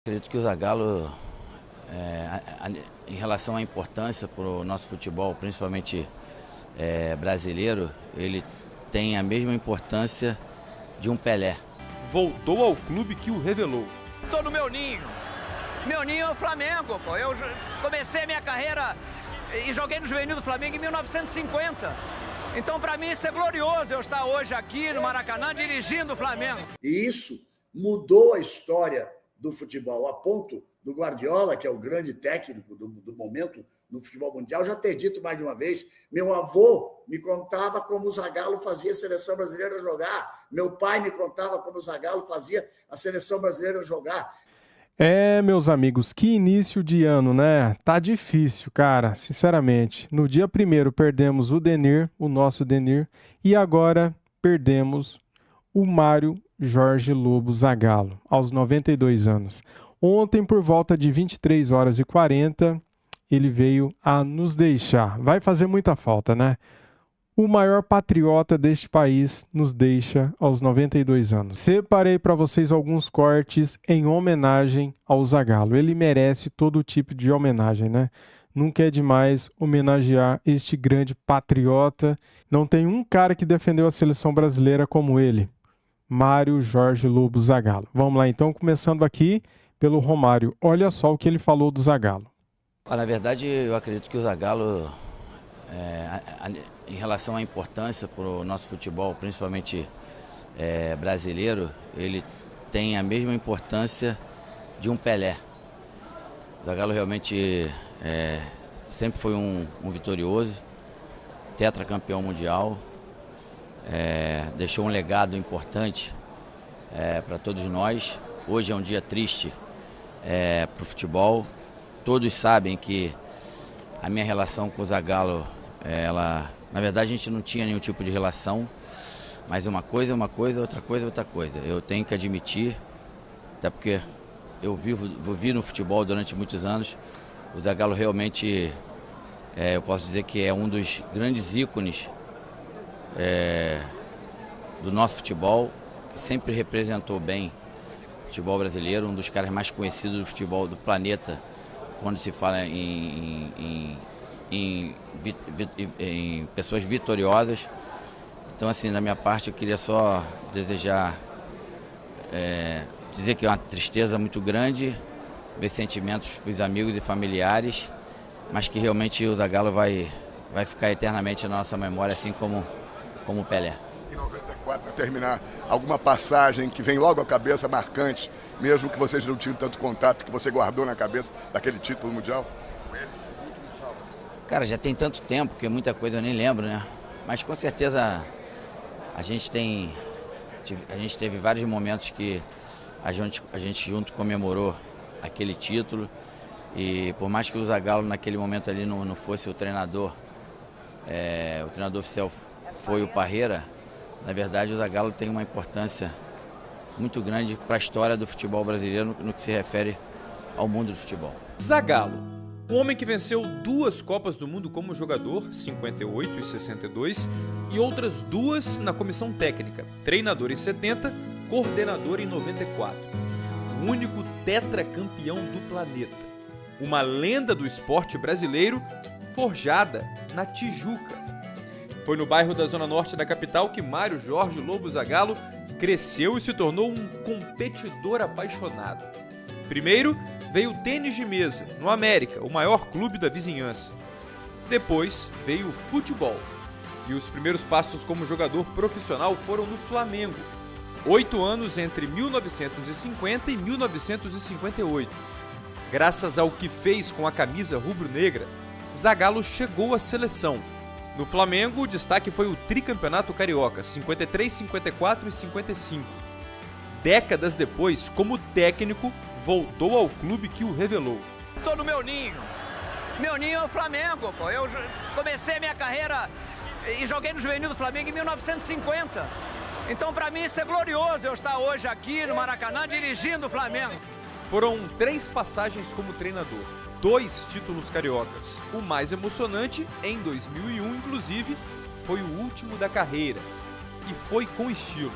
Acredito que o Zagallo, em relação à importância para o nosso futebol, principalmente brasileiro, ele tem a mesma importância de um Pelé. Voltou ao clube que o revelou. Tô no meu ninho. Meu ninho é o Flamengo, pô. Eu comecei a minha carreira e joguei no juvenil do Flamengo em 1950. Então, para mim, isso é glorioso, eu estar hoje aqui no Maracanã dirigindo o Flamengo. E isso mudou a história do futebol, a ponto do Guardiola, que é o grande técnico do momento no futebol mundial, já ter dito mais de uma vez: meu avô me contava como o Zagallo fazia a seleção brasileira jogar, meu pai me contava como o Zagallo fazia a seleção brasileira jogar. Meus amigos, que início de ano, né? Tá difícil, cara, sinceramente. No dia 1º perdemos o Denir, o nosso Denir, e agora perdemos o Mário Jorge Lobo Zagallo, aos 92 anos. Ontem, por volta de 23h40, ele veio a nos deixar. Vai fazer muita falta, né? O maior patriota deste país nos deixa aos 92 anos. Separei para vocês alguns cortes em homenagem ao Zagallo. Ele merece todo tipo de homenagem, né? Nunca é demais homenagear este grande patriota. Não tem um cara que defendeu a seleção brasileira como ele, Mário Jorge Lobo Zagallo. Vamos lá então, começando aqui pelo Romário. Olha só o que ele falou do Zagallo. Na verdade, eu acredito que o Zagallo, em relação à importância para o nosso futebol, principalmente brasileiro, ele tem a mesma importância de um Pelé. O Zagallo realmente sempre foi um vitorioso, tetracampeão mundial, deixou um legado importante para todos nós. Hoje é um dia triste para o futebol. Todos sabem que a minha relação com o Zagallo, na verdade a gente não tinha nenhum tipo de relação, mas uma coisa é uma coisa, outra coisa é outra coisa. Eu tenho que admitir, até porque eu vivi no futebol durante muitos anos, o Zagallo realmente, eu posso dizer que é um dos grandes ícones do nosso futebol, que sempre representou bem o futebol brasileiro, um dos caras mais conhecidos do futebol do planeta, quando se fala em pessoas vitoriosas. Então, assim, da minha parte, eu queria só desejar, dizer que é uma tristeza muito grande, ver sentimentos para os amigos e familiares, mas que realmente o Zagallo vai ficar eternamente na nossa memória, assim como o Pelé. Em 94, para terminar, alguma passagem que vem logo à cabeça, marcante, mesmo que vocês não tinham tanto contato, que você guardou na cabeça daquele título mundial? Cara, já tem tanto tempo que muita coisa eu nem lembro, né? Mas com certeza a gente teve vários momentos que a gente junto comemorou aquele título, e por mais que o Zagallo naquele momento ali não fosse o treinador oficial foi o Parreira. Na verdade, o Zagallo tem uma importância muito grande para a história do futebol brasileiro no que se refere ao mundo do futebol. Zagallo, um homem que venceu 2 Copas do Mundo como jogador, 58 e 62, e outras 2 na comissão técnica, treinador em 70, coordenador em 94. O único tetracampeão do planeta. Uma lenda do esporte brasileiro forjada na Tijuca. Foi no bairro da Zona Norte da capital que Mário Jorge Lobo Zagallo cresceu e se tornou um competidor apaixonado. Primeiro veio o tênis de mesa, no América, o maior clube da vizinhança. Depois veio o futebol. E os primeiros passos como jogador profissional foram no Flamengo. 8 anos entre 1950 e 1958. Graças ao que fez com a camisa rubro-negra, Zagallo chegou à seleção. No Flamengo, o destaque foi o tricampeonato carioca, 53, 54 e 55. Décadas depois, como técnico, voltou ao clube que o revelou. Tô no meu ninho. Meu ninho é o Flamengo, pô. Eu comecei a minha carreira e joguei no juvenil do Flamengo em 1950. Então, para mim, isso é glorioso, eu estar hoje aqui no Maracanã dirigindo o Flamengo. Foram 3 passagens como treinador, 2 títulos cariocas. O mais emocionante, em 2001, inclusive, foi o último da carreira. E foi com estilo.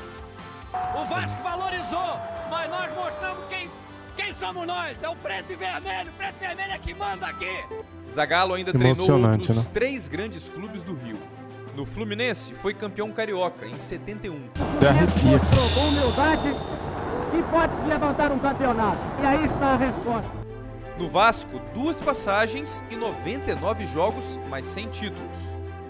O Vasco valorizou, mas nós mostramos quem Quem somos nós? É o preto e vermelho. O preto e vermelho é que manda aqui. Zagallo ainda treinou outros né? 3 grandes clubes do Rio. No Fluminense, foi campeão carioca em 71. Até arrepia. Com humildade e pode se levantar um campeonato. E aí está a resposta. No Vasco, 2 passagens e 99 jogos, mas sem títulos.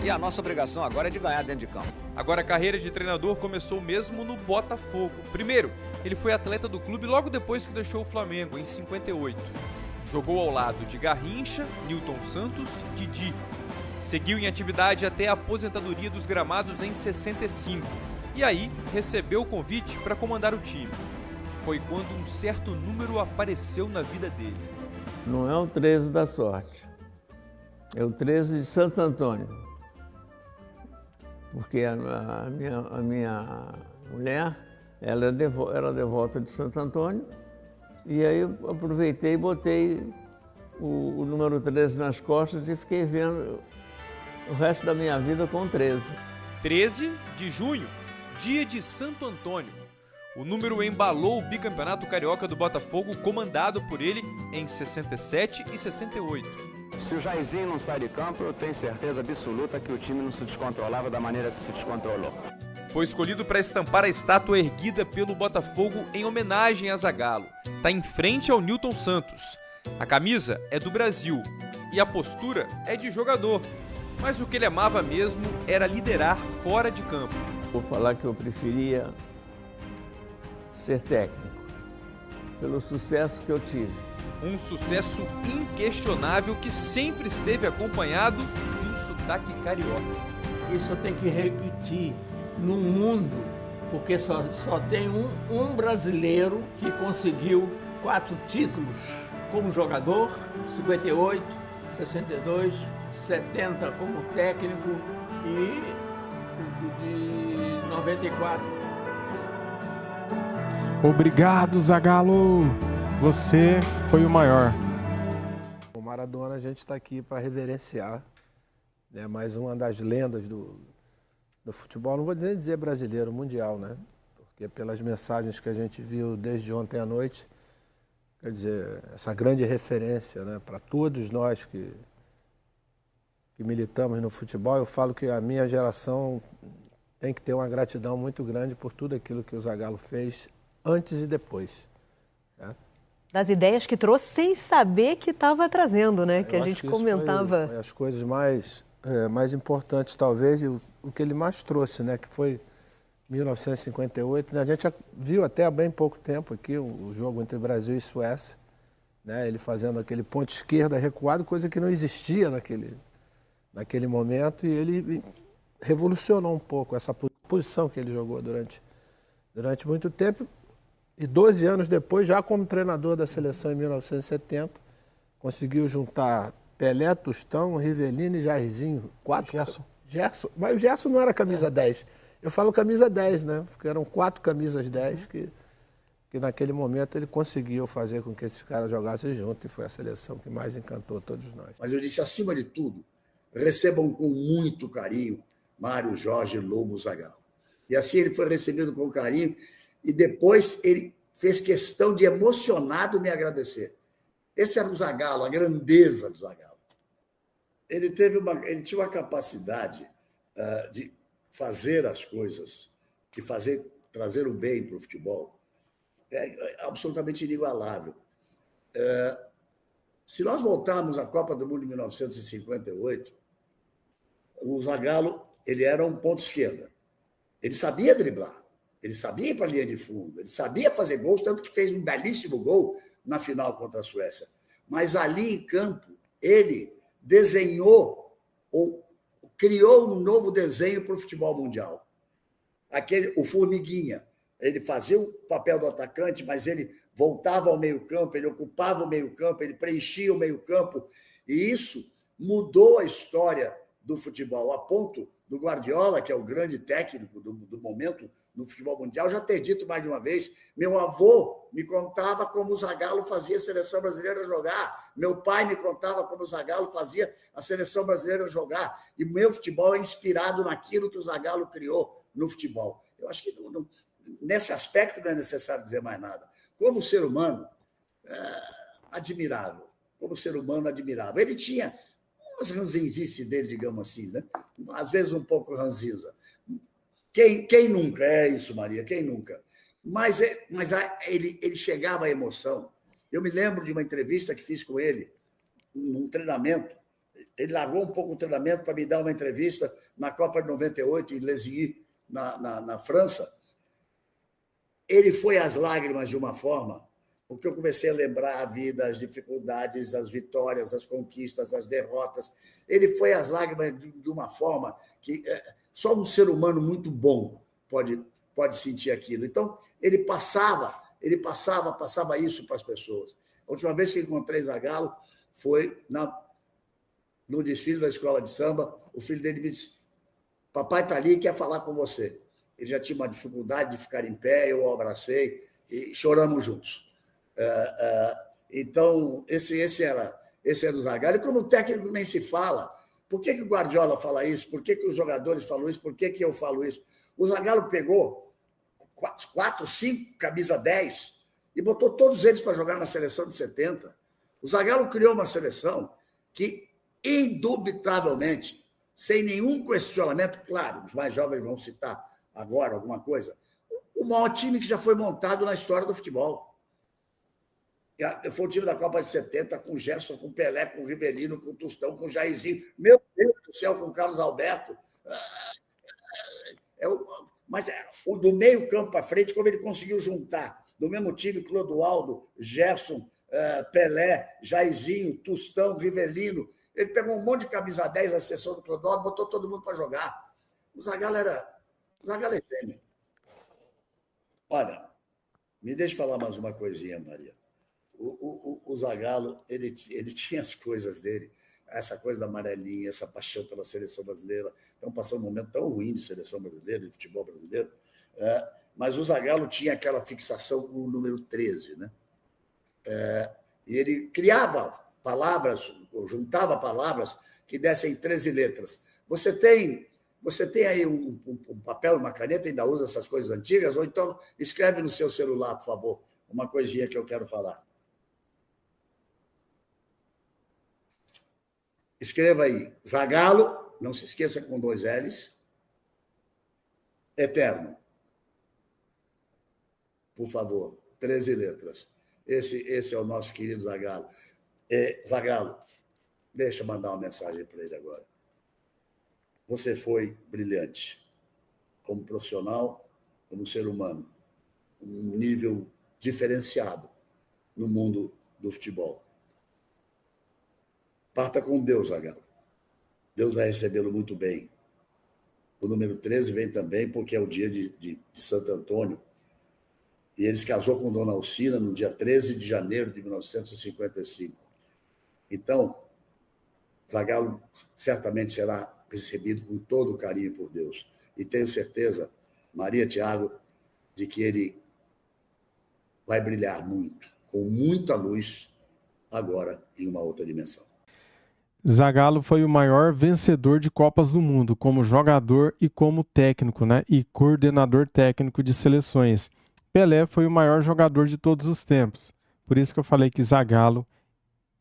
E a nossa obrigação agora é de ganhar dentro de campo. Agora a carreira de treinador começou mesmo no Botafogo. Primeiro, ele foi atleta do clube logo depois que deixou o Flamengo, em 58. Jogou ao lado de Garrincha, Nilton Santos, Didi. Seguiu em atividade até a aposentadoria dos gramados em 65. E aí, recebeu o convite para comandar o time. Foi quando um certo número apareceu na vida dele. Não é o 13 da sorte, é o 13 de Santo Antônio. Porque a minha mulher, ela era devota de Santo Antônio, e aí eu aproveitei e botei o número 13 nas costas e fiquei vendo o resto da minha vida com 13. 13 de junho, dia de Santo Antônio. O número embalou o bicampeonato carioca do Botafogo, comandado por ele em 67 e 68. Se o Jairzinho não sai de campo, eu tenho certeza absoluta que o time não se descontrolava da maneira que se descontrolou. Foi escolhido para estampar a estátua erguida pelo Botafogo em homenagem a Zagallo. Está em frente ao Nilton Santos. A camisa é do Brasil e a postura é de jogador. Mas o que ele amava mesmo era liderar fora de campo. Vou falar que eu preferia ser técnico, pelo sucesso que eu tive. Um sucesso inquestionável que sempre esteve acompanhado de um sotaque carioca. Isso eu tenho que repetir no mundo, porque só tem um brasileiro que conseguiu 4 títulos como jogador, 58, 62, 70 como técnico e de 94. Obrigado, Zagallo. Você foi o maior. O Maradona, a gente está aqui para reverenciar, né, mais uma das lendas do futebol, não vou nem dizer brasileiro, mundial, né? Porque pelas mensagens que a gente viu desde ontem à noite, quer dizer, essa grande referência, né, para todos nós que militamos no futebol, eu falo que a minha geração tem que ter uma gratidão muito grande por tudo aquilo que o Zagallo fez antes e depois, né? Das ideias que trouxe sem saber que estava trazendo, né? Que a gente comentava. Foi as coisas mais importantes, talvez, e o que ele mais trouxe, né? Que foi 1958. Né? A gente viu até há bem pouco tempo aqui o jogo entre Brasil e Suécia, né? Ele fazendo aquele ponto esquerda recuado, coisa que não existia naquele momento, e ele revolucionou um pouco essa posição que ele jogou durante muito tempo. E 12 anos depois, já como treinador da seleção em 1970, conseguiu juntar Pelé, Tostão, Rivelino e Jairzinho. 4. Gerson. Mas o Gerson não era camisa 10. Eu falo camisa 10, né? Porque eram 4 camisas 10 que naquele momento ele conseguiu fazer com que esses caras jogassem junto, e foi a seleção que mais encantou todos nós. Mas eu disse, acima de tudo, recebam com muito carinho Mário Jorge Lobo Zagallo. E assim ele foi recebido com carinho, e depois ele fez questão de emocionado me agradecer. Esse era o Zagallo, a grandeza do Zagallo. Ele tinha uma capacidade de fazer as coisas, de trazer o bem para o futebol, absolutamente inigualável. Se nós voltarmos à Copa do Mundo de 1958, o Zagallo ele era um ponto esquerda. Ele sabia driblar. Ele sabia ir para a linha de fundo, ele sabia fazer gols, tanto que fez um belíssimo gol na final contra a Suécia. Mas ali em campo, ele desenhou ou criou um novo desenho para o futebol mundial. O Formiguinha. Ele fazia o papel do atacante, mas ele voltava ao meio-campo, ele ocupava o meio-campo, ele preenchia o meio-campo. E isso mudou a história do futebol, a ponto do Guardiola, que é o grande técnico do momento no futebol mundial, já ter dito mais de uma vez, meu avô me contava como o Zagallo fazia a seleção brasileira jogar, meu pai me contava como o Zagallo fazia a seleção brasileira jogar, e o meu futebol é inspirado naquilo que o Zagallo criou no futebol. Eu acho que nesse aspecto não é necessário dizer mais nada. Como ser humano, admirável, como ser humano admirável. Ele tinha umas ranzinzices dele, digamos assim, né? Às vezes um pouco ranzinza. Quem nunca? É isso, Maria, quem nunca? Mas ele chegava à emoção. Eu me lembro de uma entrevista que fiz com ele, num treinamento. Ele largou um pouco o treinamento para me dar uma entrevista na Copa de 98, em Lesigny, na França. Ele foi às lágrimas de uma forma, porque eu comecei a lembrar a vida, as dificuldades, as vitórias, as conquistas, as derrotas. Ele foi às lágrimas de uma forma que só um ser humano muito bom pode sentir aquilo. Então, ele passava isso para as pessoas. A última vez que encontrei Zagallo foi no desfile da escola de samba. O filho dele me disse: papai está ali e quer falar com você. Ele já tinha uma dificuldade de ficar em pé, eu o abracei e choramos juntos. Então, esse era o Zagallo. E como técnico nem se fala. Por que o Guardiola fala isso? Por que os jogadores falam isso? Por que eu falo isso? O Zagallo pegou 4, 5, camisa 10 e botou todos eles para jogar na seleção de 70. O Zagallo criou uma seleção que, indubitavelmente, sem nenhum questionamento, claro, os mais jovens vão citar agora alguma coisa, o maior time que já foi montado na história do futebol. Foi o time da Copa de 70, com Gerson, com Pelé, com Rivelino, com Tostão, com Jairzinho. Meu Deus do céu, com Carlos Alberto. Mas o do meio campo para frente, como ele conseguiu juntar do mesmo time Clodoaldo, Gerson, Pelé, Jairzinho, Tostão, Rivelino. Ele pegou um monte de camisa 10 na sessão do Clodoaldo, botou todo mundo para jogar. O Zagallo é gênio. Olha, me deixa falar mais uma coisinha, Maria. O Zagallo, ele tinha as coisas dele, essa coisa da amarelinha, essa paixão pela seleção brasileira. Estamos passando um momento tão ruim de seleção brasileira, de futebol brasileiro, mas o Zagallo tinha aquela fixação com o número 13, né? E ele criava palavras, ou juntava palavras que dessem 13 letras. Você tem aí um papel, uma caneta, ainda usa essas coisas antigas? Ou então escreve no seu celular, por favor, uma coisinha que eu quero falar. Escreva aí, Zagallo, não se esqueça, com 2 L's, eterno. Por favor, 13 letras. Esse é o nosso querido Zagallo. Zagallo, deixa eu mandar uma mensagem para ele agora. Você foi brilhante, como profissional, como ser humano, um nível diferenciado no mundo do futebol. Parta com Deus, Zagallo. Deus vai recebê-lo muito bem. O número 13 vem também porque é o dia de Santo Antônio. E ele se casou com Dona Alcina no dia 13 de janeiro de 1955. Então, Zagallo certamente será recebido com todo o carinho por Deus. E tenho certeza, Maria, Thiago, de que ele vai brilhar muito, com muita luz, agora em uma outra dimensão. Zagallo foi o maior vencedor de Copas do Mundo, como jogador e como técnico, né? E coordenador técnico de seleções. Pelé foi o maior jogador de todos os tempos. Por isso que eu falei que Zagallo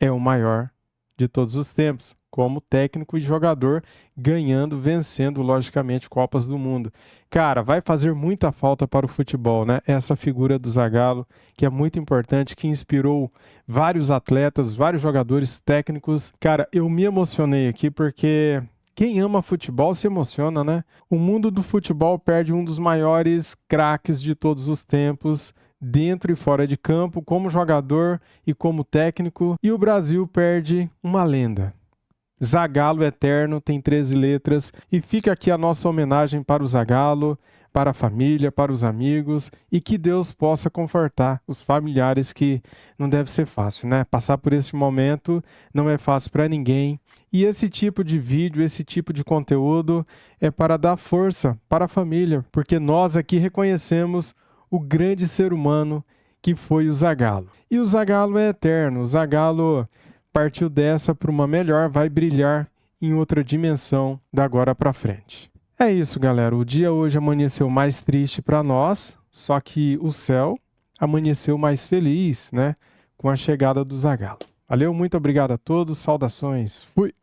é o maior de todos os tempos, como técnico e jogador, ganhando, vencendo, logicamente, Copas do Mundo. Cara, vai fazer muita falta para o futebol, né? Essa figura do Zagallo, que é muito importante, que inspirou vários atletas, vários jogadores técnicos. Cara, eu me emocionei aqui porque quem ama futebol se emociona, né? O mundo do futebol perde um dos maiores craques de todos os tempos, dentro e fora de campo, como jogador e como técnico, e o Brasil perde uma lenda. Zagallo eterno, tem 13 letras, e fica aqui a nossa homenagem para o Zagallo, para a família, para os amigos, e que Deus possa confortar os familiares, que não deve ser fácil, né? Passar por esse momento não é fácil para ninguém, e esse tipo de vídeo, esse tipo de conteúdo é para dar força para a família, porque nós aqui reconhecemos o grande ser humano que foi o Zagallo. E o Zagallo é eterno, o Zagallo partiu dessa para uma melhor, vai brilhar em outra dimensão da agora para frente. É isso, galera. O dia hoje amanheceu mais triste para nós, só que o céu amanheceu mais feliz, né? com a chegada do Zagallo. Valeu, muito obrigado a todos, saudações, fui!